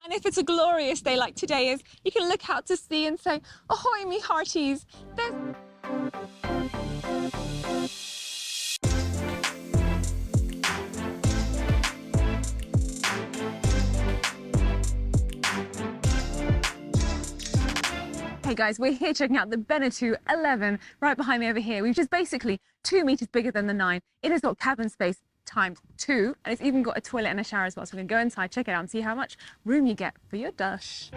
And if it's a glorious day like today is, you can look out to sea and say, ahoy me hearties. There's... Hey guys, we're here checking out the Beneteau 11 right behind me over here, which is basically 2 meters bigger than the 9. It has got cabin space times 2, and it's even got a toilet and a shower as well. So we're gonna go inside, check it out, and see how much room you get for your dush.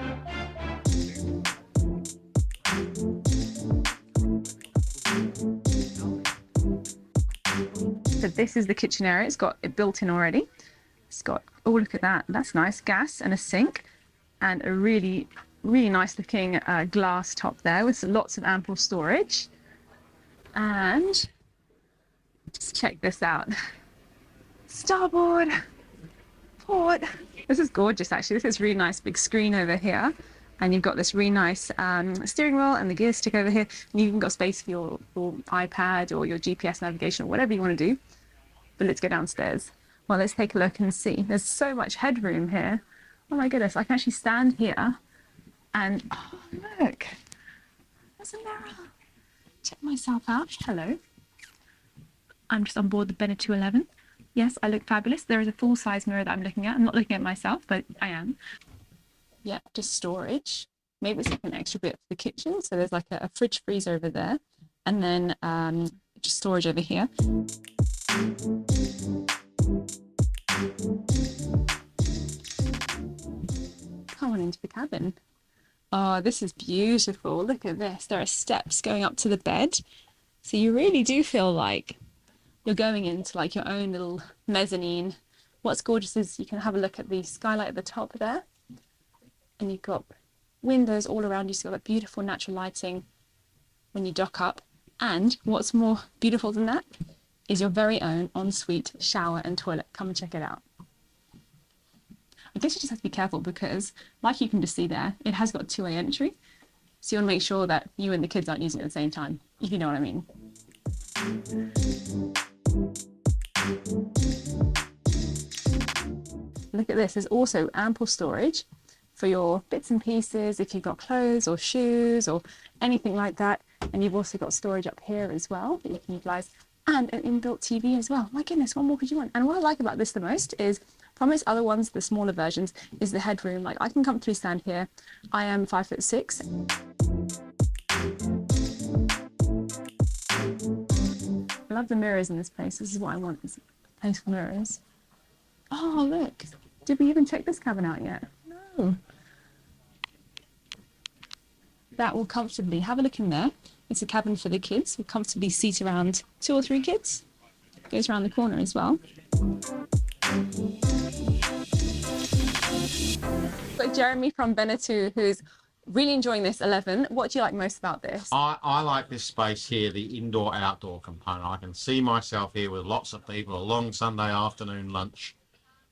So this is the kitchen area. It's got it built in already. It's got, oh look at that, that's nice, gas and a sink, and a really nice looking glass top there with lots of ample storage. And just check this out. Starboard, port. This is gorgeous actually. This is really nice big screen over here. And you've got this really nice steering wheel and the gear stick over here. And you've even got space for your iPad or your GPS navigation or whatever you want to do. But let's go downstairs. Well, let's take a look and see. There's so much headroom here. Oh my goodness, I can actually stand here. And oh, look, there's a mirror. Check myself out. Hello. I'm just on board the Beneteau 11. Yes, I look fabulous. There is a full-size mirror that I'm looking at. I'm not looking at myself, but I am. Yeah, just storage. Maybe it's like an extra bit for the kitchen. So there's like a fridge freezer over there. And then just storage over here. Come on into the cabin. Oh, this is beautiful. Look at this. There are steps going up to the bed. So you really do feel like you're going into like your own little mezzanine. What's gorgeous is you can have a look at the skylight at the top there. And you've got windows all around you. So you've got that beautiful natural lighting when you dock up. And what's more beautiful than that is your very own ensuite shower and toilet. Come and check it out. I guess you just have to be careful because, like you can just see there, it has got a two-way entry. So you want to make sure that you and the kids aren't using it at the same time, if you know what I mean. Look at this. There's also ample storage for your bits and pieces, if you've got clothes or shoes or anything like that. And you've also got storage up here as well that you can utilize, and an inbuilt TV as well. My goodness, what more could you want? And what I like about this the most is, from its other ones, the smaller versions, is the headroom. Like, I can comfortably stand here. I am 5'6". I love the mirrors in this place. This is what I want, is a place for mirrors. Oh, look. Did we even check this cabin out yet? No. That will comfortably, have a look in there. It's a cabin for the kids. We'll comfortably seat around 2 or 3 kids. Goes around the corner as well. Got Jeremy from Beneteau, who's really enjoying this 11. What do you like most about this? I like this space here, the indoor-outdoor component. I can see myself here with lots of people, a long Sunday afternoon lunch,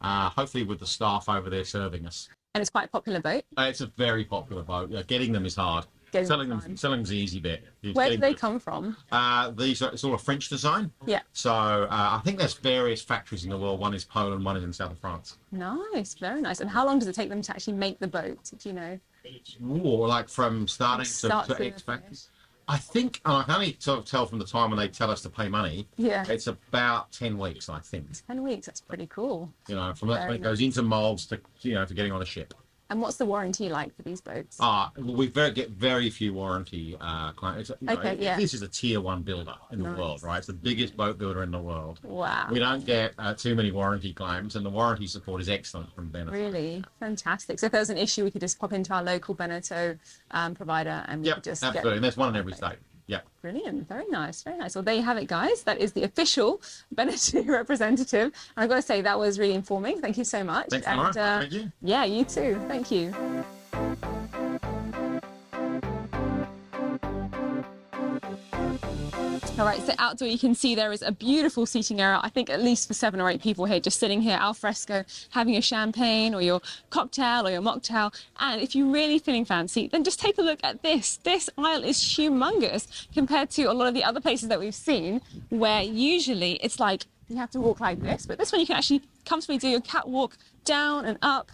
hopefully with the staff over there serving us. And it's quite a popular boat. It's a very popular boat. Getting them is hard. Selling's the easy bit. Where do they come from? It's all a French design. Yeah. So I think there's various factories in the world. One is Poland, one is in south of France. Nice, very nice. And how long does it take them to actually make the boat? Do you know? Or like from starting Start to X factories. I think, and I can only sort of tell from the time when they tell us to pay money. Yeah. It's about 10 weeks, I think. 10 weeks. That's pretty cool. You know, from that when it goes into molds to to getting on a ship. And what's the warranty like for these boats? We get very few warranty claims. This is a tier 1 builder in the world, right? It's the biggest boat builder in the world. Wow. We don't get too many warranty claims, and the warranty support is excellent from Beneteau. Really? Fantastic. So if there's an issue, we could just pop into our local Beneteau provider and we could just absolutely. And there's one in every state. Yeah. Brilliant. Very nice. Very nice. Well, there you have it, guys. That is the official Beneteau representative. And I've got to say, that was really informing. Thank you so much. Thanks, Laura. Thank you. Yeah, you too. Thank you. All right, so outdoor you can see there is a beautiful seating area, I think at least for 7 or 8 people here, just sitting here al fresco, having your champagne or your cocktail or your mocktail. And if you're really feeling fancy, then just take a look at this. This aisle is humongous compared to a lot of the other places that we've seen, where usually it's like you have to walk like this, but this one you can actually comfortably do your catwalk down and up.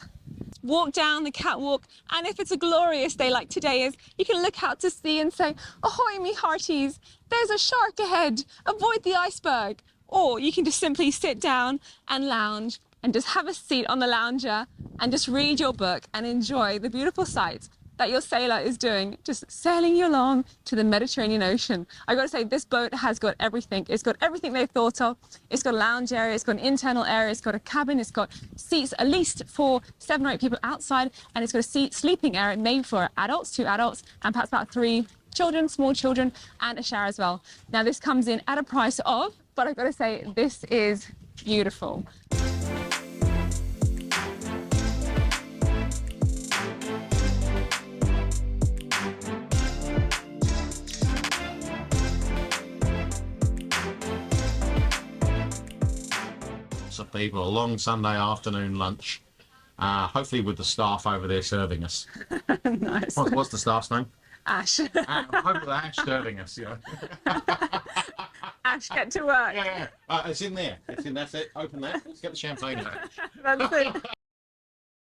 walk down the catwalk, and if it's a glorious day like today is, you can look out to sea and say, ahoy me hearties, there's a shark ahead, avoid the iceberg. Or you can just simply sit down and lounge and just have a seat on the lounger and just read your book and enjoy the beautiful sights that your sailor is doing, just sailing you along to the Mediterranean Ocean. I gotta say, this boat has got everything. It's got everything they've thought of. It's got a lounge area, it's got an internal area, it's got a cabin, it's got seats at least for 7 or 8 people outside, and it's got a sleeping area made for adults, 2 adults, and perhaps about 3 children, small children, and a shower as well. Now this comes in at a price of, but I've gotta say, this is beautiful. Of people, a long Sunday afternoon lunch, hopefully with the staff over there serving us. Nice. What's the staff's name? Ash. Hopefully Ash serving us, yeah. Ash, get to work. Yeah. It's in there. That's it. Open that. Let's get the champagne out. That's it.